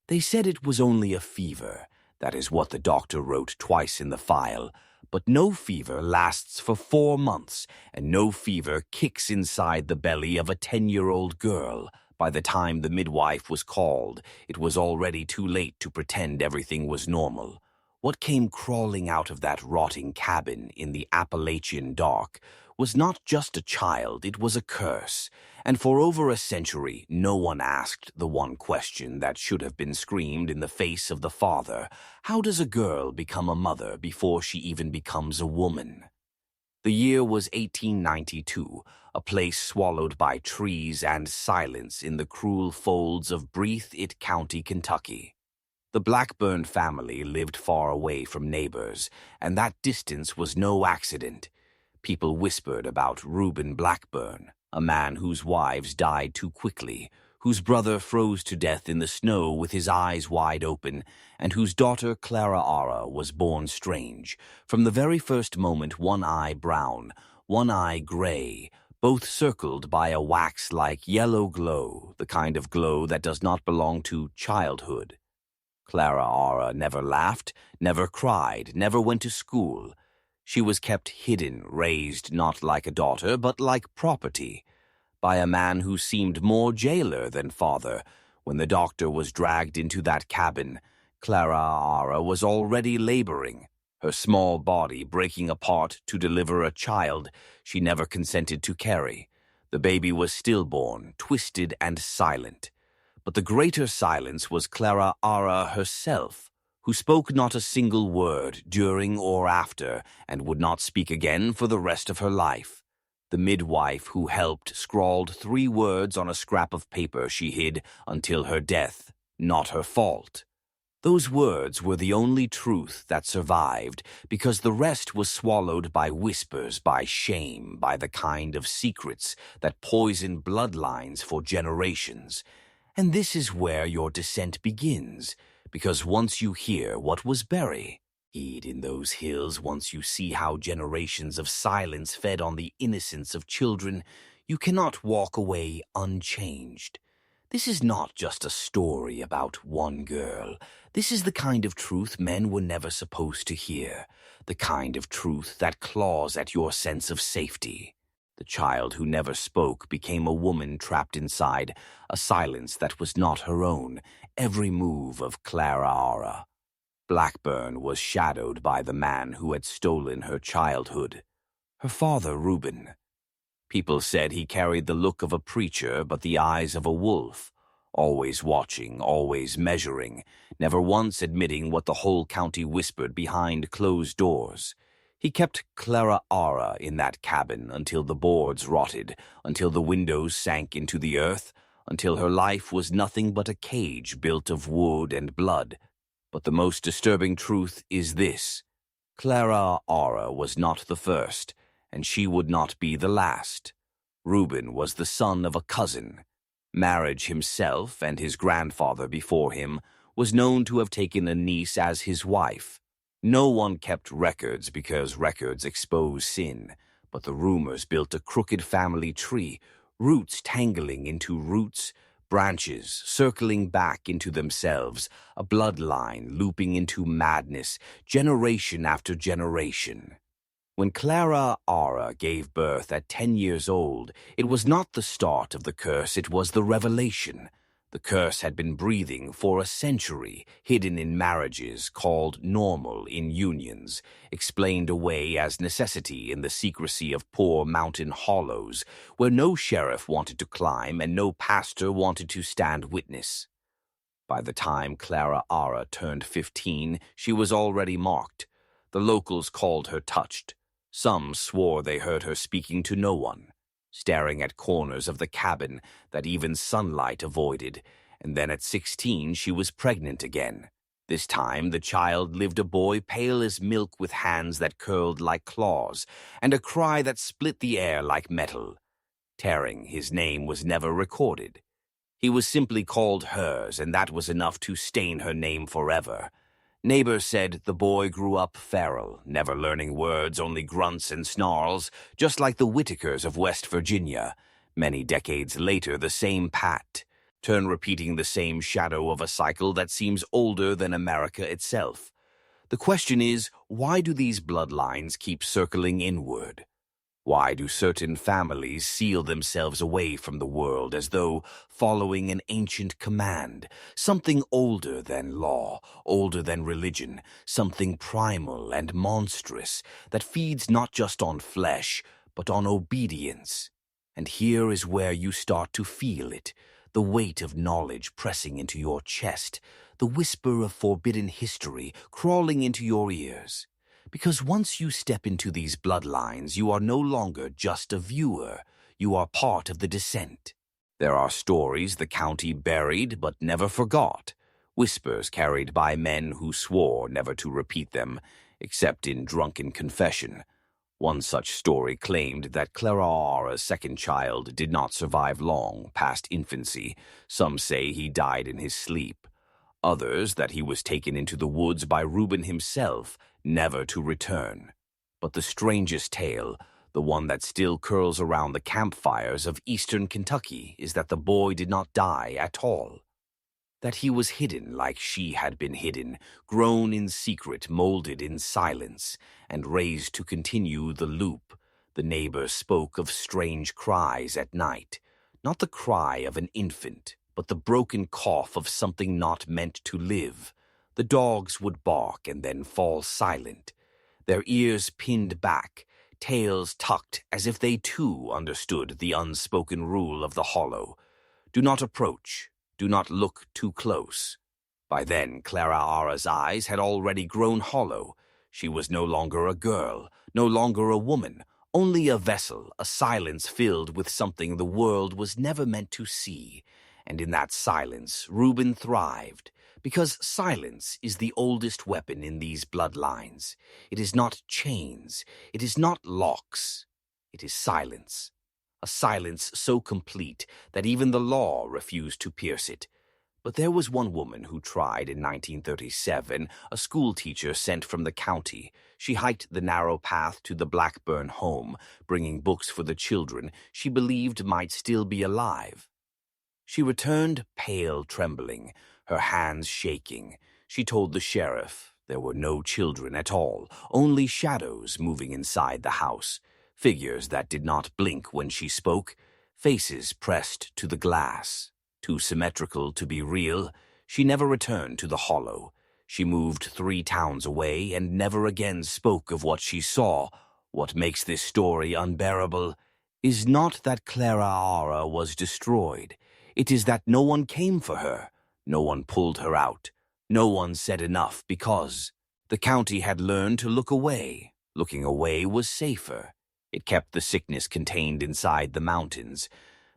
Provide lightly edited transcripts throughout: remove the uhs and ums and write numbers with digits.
They said it was only a fever. That is what the doctor wrote twice in the file. But no fever lasts for 4 months, and no fever kicks inside the belly of a 10-year-old girl. By the time the midwife was called, it was already too late to pretend everything was normal. What came crawling out of that rotting cabin in the Appalachian dark was not just a child, it was a curse. And for over a century, no one asked the one question that should have been screamed in the face of the father. How does a girl become a mother before she even becomes a woman? The year was 1892, a place swallowed by trees and silence in the cruel folds of Breathe It County, Kentucky. The Blackburn family lived far away from neighbors, and that distance was no accident. People whispered about Reuben Blackburn, a man whose wives died too quickly, whose brother froze to death in the snow with his eyes wide open, and whose daughter Clara Ara was born strange. From the very first moment, one eye brown, one eye gray, both circled by a wax-like yellow glow, the kind of glow that does not belong to childhood. Clara Ara never laughed, never cried, never went to school. She was kept hidden, raised not like a daughter, but like property, by a man who seemed more jailer than father. When the doctor was dragged into that cabin, Clara Ara was already laboring, her small body breaking apart to deliver a child she never consented to carry. The baby was stillborn, twisted and silent. But the greater silence was Clara Ara herself, who spoke not a single word during or after, and would not speak again for the rest of her life. The midwife who helped scrawled 3 words on a scrap of paper she hid until her death, not her fault. Those words were the only truth that survived, because the rest was swallowed by whispers, by shame, by the kind of secrets that poison bloodlines for generations. And this is where your descent begins, because once you hear what was buried in those hills, once you see how generations of silence fed on the innocence of children, you cannot walk away unchanged. This is not just a story about one girl. This is the kind of truth men were never supposed to hear, the kind of truth that claws at your sense of safety. The child who never spoke became a woman trapped inside a silence that was not her own, every move of Clara Ara. Blackburn was shadowed by the man who had stolen her childhood, her father Reuben. People said he carried the look of a preacher but the eyes of a wolf, always watching, always measuring, never once admitting what the whole county whispered behind closed doors. He kept Clara Ara in that cabin until the boards rotted, until the windows sank into the earth, until her life was nothing but a cage built of wood and blood. But the most disturbing truth is this: Clara Ara was not the first, and she would not be the last. Reuben was the son of a cousin. Marriage himself, and his grandfather before him, was known to have taken a niece as his wife. No one kept records because records expose sin, but the rumors built a crooked family tree, roots tangling into roots, branches circling back into themselves, a bloodline looping into madness, generation after generation. When Clara Ara gave birth at 10 years old, it was not the start of the curse, it was the revelation. The curse had been breathing for a century, hidden in marriages, called normal in unions, explained away as necessity in the secrecy of poor mountain hollows, where no sheriff wanted to climb and no pastor wanted to stand witness. By the time Clara Ara turned 15, she was already marked. The locals called her touched. Some swore they heard her speaking to no one, staring at corners of the cabin that even sunlight avoided, and then at 16 she was pregnant again. This time the child lived a boy pale as milk with hands that curled like claws, and a cry that split the air like metal. Tearing, his name was never recorded. He was simply called hers, and that was enough to stain her name forever. Neighbors said the boy grew up feral, never learning words, only grunts and snarls, just like the Whitakers of West Virginia. Many decades later, the same Pat. turn repeating the same shadow of a cycle that seems older than America itself. The question is, why do these bloodlines keep circling inward? Why do certain families seal themselves away from the world as though following an ancient command, something older than law, older than religion, something primal and monstrous that feeds not just on flesh, but on obedience? And here is where you start to feel it, the weight of knowledge pressing into your chest, the whisper of forbidden history crawling into your ears. Because once you step into these bloodlines, you are no longer just a viewer, you are part of the descent. There are stories the county buried but never forgot, whispers carried by men who swore never to repeat them, except in drunken confession. One such story claimed that Clara Ara's second child did not survive long past infancy. Some say he died in his sleep. Others that he was taken into the woods by Reuben himself, never to return. But the strangest tale, the one that still curls around the campfires of eastern Kentucky, is that the boy did not die at all. That he was hidden like she had been hidden, grown in secret, molded in silence, and raised to continue the loop. The neighbors spoke of strange cries at night, not the cry of an infant, but the broken cough of something not meant to live. The dogs would bark and then fall silent, their ears pinned back, tails tucked as if they too understood the unspoken rule of the hollow. Do not approach, do not look too close. By then, Clara Ara's eyes had already grown hollow. She was no longer a girl, no longer a woman, only a vessel, a silence filled with something the world was never meant to see. And in that silence, Reuben thrived, because silence is the oldest weapon in these bloodlines. It is not chains, it is not locks, it is silence. A silence so complete that even the law refused to pierce it. But there was one woman who tried in 1937, a school teacher sent from the county. She hiked the narrow path to the Blackburn home, bringing books for the children she believed might still be alive. She returned pale, trembling, her hands shaking. She told the sheriff there were no children at all, only shadows moving inside the house, figures that did not blink when she spoke, faces pressed to the glass. Too symmetrical to be real, she never returned to the hollow. She moved 3 towns away and never again spoke of what she saw. What makes this story unbearable is not that Clara Ara was destroyed. It is that no one came for her, no one pulled her out, no one said enough because the county had learned to look away. Looking away was safer. It kept the sickness contained inside the mountains.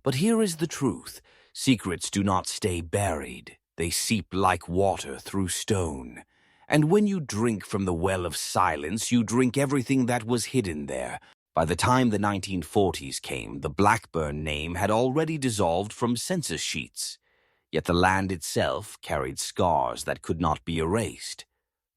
But here is the truth. Secrets do not stay buried. They seep like water through stone. And when you drink from the well of silence, you drink everything that was hidden there. By the time the 1940s came, the Blackburn name had already dissolved from census sheets. Yet the land itself carried scars that could not be erased.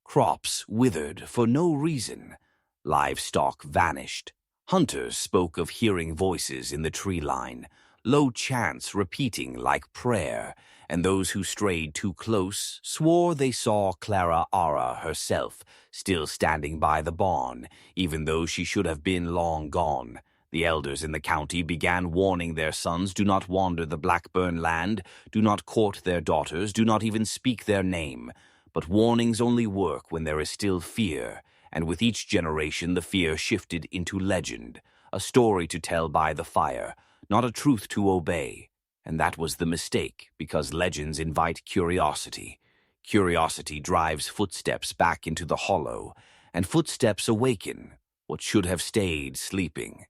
Crops withered for no reason. Livestock vanished. Hunters spoke of hearing voices in the tree line, low chants repeating like prayer, and those who strayed too close swore they saw Clara Ara herself still standing by the barn, even though she should have been long gone. The elders in the county began warning their sons, do not wander the Blackburn land, do not court their daughters, do not even speak their name. But warnings only work when there is still fear, and with each generation the fear shifted into legend, a story to tell by the fire, not a truth to obey. And that was the mistake, because legends invite curiosity. Curiosity drives footsteps back into the hollow, and footsteps awaken what should have stayed sleeping.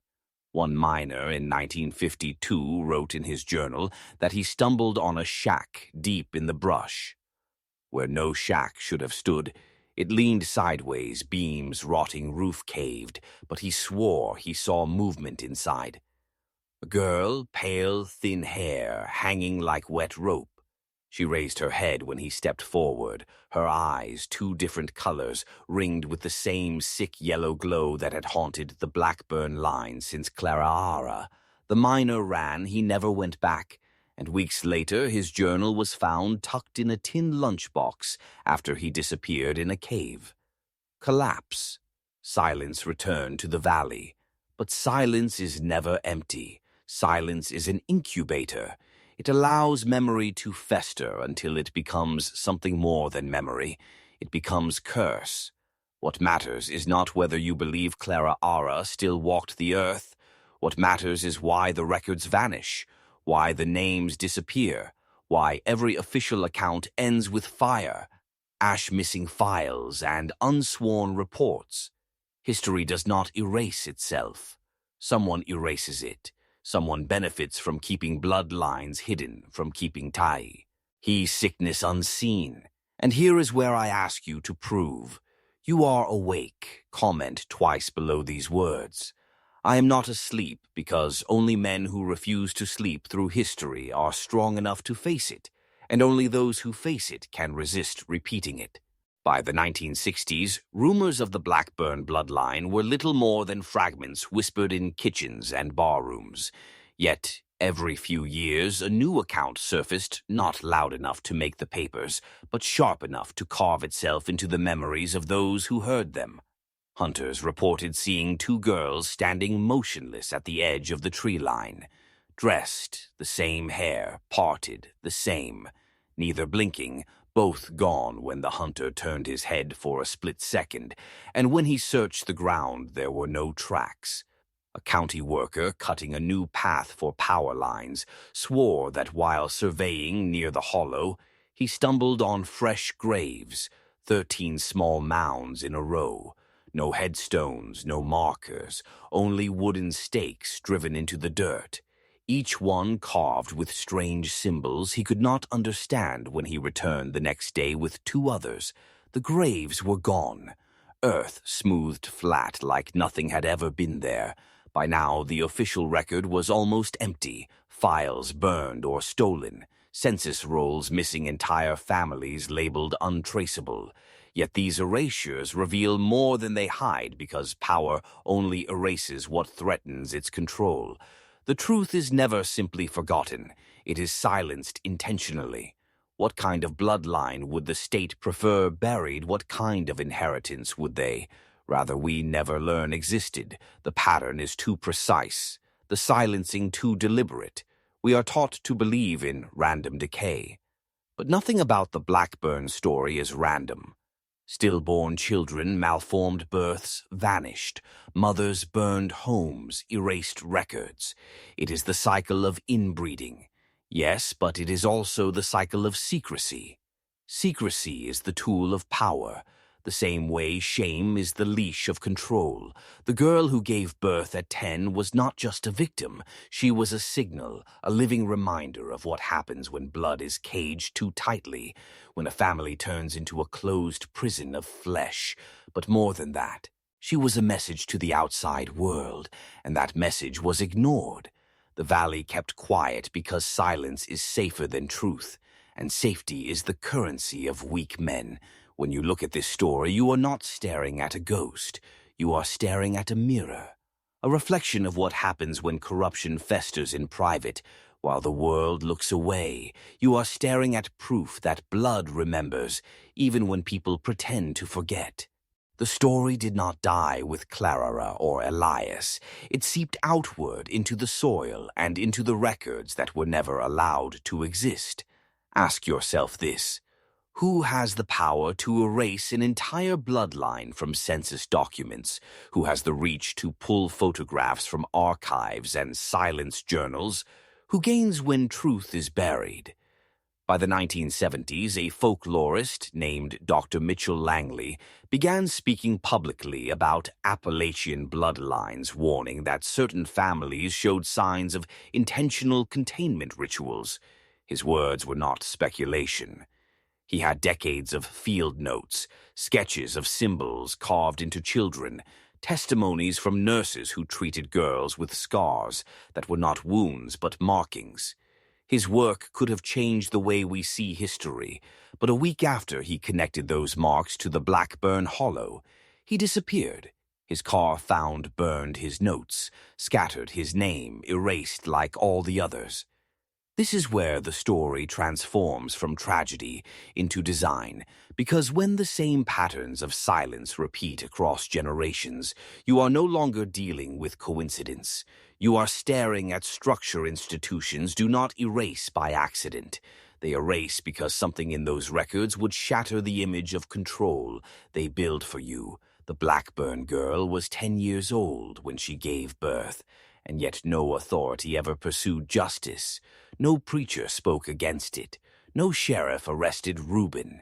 One miner in 1952 wrote in his journal that he stumbled on a shack deep in the brush. Where no shack should have stood, it leaned sideways, beams rotting, roof caved, but he swore he saw movement inside. A girl, pale, thin hair, hanging like wet rope. She raised her head when he stepped forward, her eyes, 2 different colors, ringed with the same sick yellow glow that had haunted the Blackburn line since Clara Ara. The miner ran, he never went back, and weeks later his journal was found tucked in a tin lunchbox after he disappeared in a cave. Collapse. Silence returned to the valley. But silence is never empty. Silence is an incubator. It allows memory to fester until it becomes something more than memory. It becomes curse. What matters is not whether you believe Clara Ara still walked the earth. What matters is why the records vanish, why the names disappear, why every official account ends with fire, ash-missing files, and unsworn reports. History does not erase itself. Someone erases it. Someone benefits from keeping bloodlines hidden, from keeping tai. He sickness unseen. And here is where I ask you to prove. You are awake. Comment twice below these words. I am not asleep because only men who refuse to sleep through history are strong enough to face it, and only those who face it can resist repeating it. By the 1960s, rumors of the Blackburn bloodline were little more than fragments whispered in kitchens and barrooms. Yet, every few years, a new account surfaced, not loud enough to make the papers, but sharp enough to carve itself into the memories of those who heard them. Hunters reported seeing two girls standing motionless at the edge of the tree line. Dressed, the same hair, parted, the same. Neither blinking, both gone when the hunter turned his head for a split second, and when he searched the ground there were no tracks. A county worker cutting a new path for power lines swore that while surveying near the hollow, he stumbled on fresh graves, 13 small mounds in a row. No headstones, no markers, only wooden stakes driven into the dirt. Each one carved with strange symbols he could not understand when he returned the next day with 2 others. The graves were gone. Earth smoothed flat like nothing had ever been there. By now, the official record was almost empty, files burned or stolen, census rolls missing entire families labeled untraceable. Yet these erasures reveal more than they hide because power only erases what threatens its control. The truth is never simply forgotten. It is silenced intentionally. What kind of bloodline would the state prefer buried? What kind of inheritance would they? Rather, we never learn existed. The pattern is too precise. The silencing too deliberate. We are taught to believe in random decay. But nothing about the Blackburn story is random. Stillborn children, malformed births, vanished. Mothers burned homes, erased records. It is the cycle of inbreeding. Yes, but it is also the cycle of secrecy. Secrecy is the tool of power. The same way shame is the leash of control. The girl who gave birth at 10 was not just a victim. She was a signal, a living reminder of what happens when blood is caged too tightly, when a family turns into a closed prison of flesh. But more than that, she was a message to the outside world, and that message was ignored. The valley kept quiet because silence is safer than truth, and safety is the currency of weak men. When you look at this story, you are not staring at a ghost. You are staring at a mirror, a reflection of what happens when corruption festers in private, while the world looks away. You are staring at proof that blood remembers, even when people pretend to forget. The story did not die with Clara or Elias. It seeped outward into the soil and into the records that were never allowed to exist. Ask yourself this. Who has the power to erase an entire bloodline from census documents? Who has the reach to pull photographs from archives and silence journals? Who gains when truth is buried? By the 1970s, a folklorist named Dr. Mitchell Langley began speaking publicly about Appalachian bloodlines, warning that certain families showed signs of intentional containment rituals. His words were not speculation. He had decades of field notes, sketches of symbols carved into children, testimonies from nurses who treated girls with scars that were not wounds but markings. His work could have changed the way we see history, but a week after he connected those marks to the Blackburn Hollow, he disappeared. His car found burned his notes, scattered his name, erased like all the others. This is where the story transforms from tragedy into design, because when the same patterns of silence repeat across generations, you are no longer dealing with coincidence. You are staring at structure institutions do not erase by accident. They erase because something in those records would shatter the image of control they build for you. The Blackburn girl was 10 years old when she gave birth, and yet no authority ever pursued justice. No preacher spoke against it. No sheriff arrested Reuben.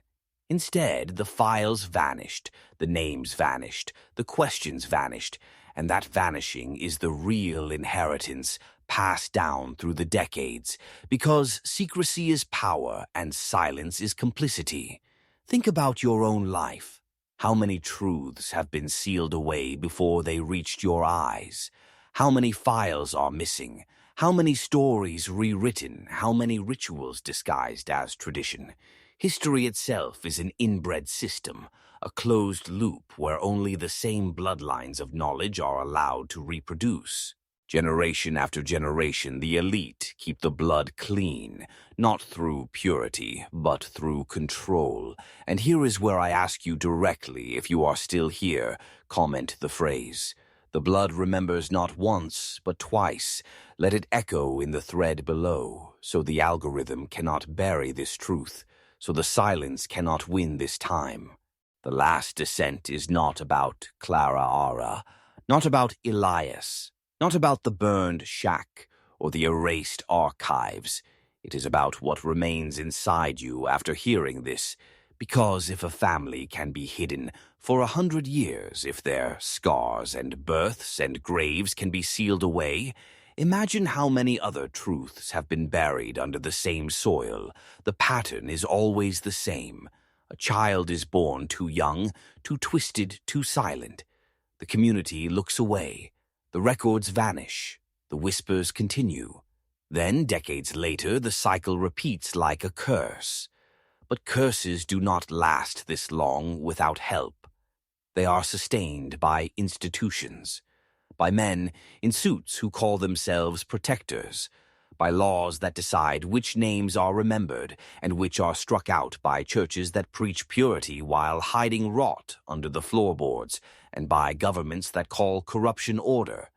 Instead, the files vanished, the names vanished, the questions vanished, and that vanishing is the real inheritance passed down through the decades, because secrecy is power and silence is complicity. Think about your own life. How many truths have been sealed away before they reached your eyes? How many files are missing? How many stories rewritten? How many rituals disguised as tradition? History itself is an inbred system, a closed loop where only the same bloodlines of knowledge are allowed to reproduce. Generation after generation, the elite keep the blood clean, not through purity, but through control. And here is where I ask you directly, if you are still here, comment the phrase. The blood remembers not once, but twice. Let it echo in the thread below, so the algorithm cannot bury this truth, so the silence cannot win this time. The last descent is not about Clara Ara, not about Elias, not about the burned shack or the erased archives. It is about what remains inside you after hearing this. Because if a family can be hidden for 100 years, if their scars and births and graves can be sealed away, imagine how many other truths have been buried under the same soil. The pattern is always the same. A child is born too young, too twisted, too silent. The community looks away. The records vanish. The whispers continue. Then, decades later, the cycle repeats like a curse. But curses do not last this long without help. They are sustained by institutions, by men in suits who call themselves protectors, by laws that decide which names are remembered and which are struck out, by churches that preach purity while hiding rot under the floorboards, and by governments that call corruption order.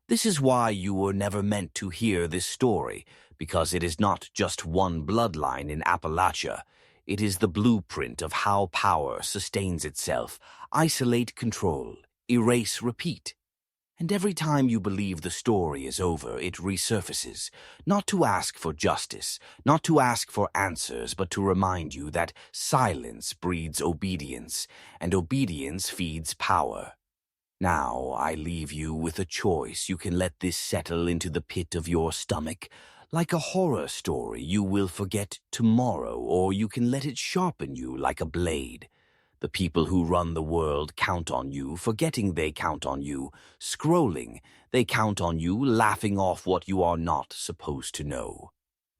This is why you were never meant to hear this story, because it is not just one bloodline in Appalachia. It is the blueprint of how power sustains itself. Isolate, control, erase, repeat. And every time you believe the story is over, it resurfaces, not to ask for justice, not to ask for answers, but to remind you that silence breeds obedience, and obedience feeds power. Now I leave you with a choice. You can let this settle into the pit of your stomach. Like a horror story you will forget tomorrow, or you can let it sharpen you like a blade. The people who run the world count on you, forgetting they count on you. Scrolling, they count on you, laughing off what you are not supposed to know.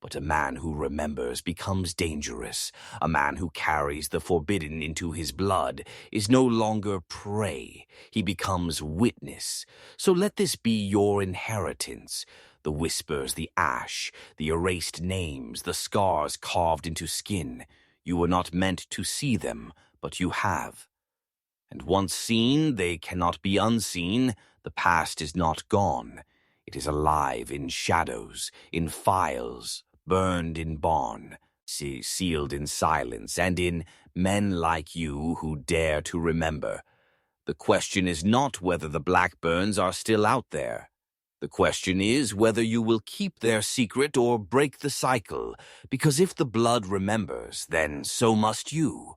But a man who remembers becomes dangerous. A man who carries the forbidden into his blood is no longer prey. He becomes witness. So let this be your inheritance. The whispers, the ash, the erased names, the scars carved into skin. You were not meant to see them, but you have. And once seen, they cannot be unseen. The past is not gone. It is alive in shadows, in files, burned in barn, sealed in silence, and in men like you who dare to remember. The question is not whether the Blackburns are still out there. The question is whether you will keep their secret or break the cycle, because if the blood remembers, then so must you.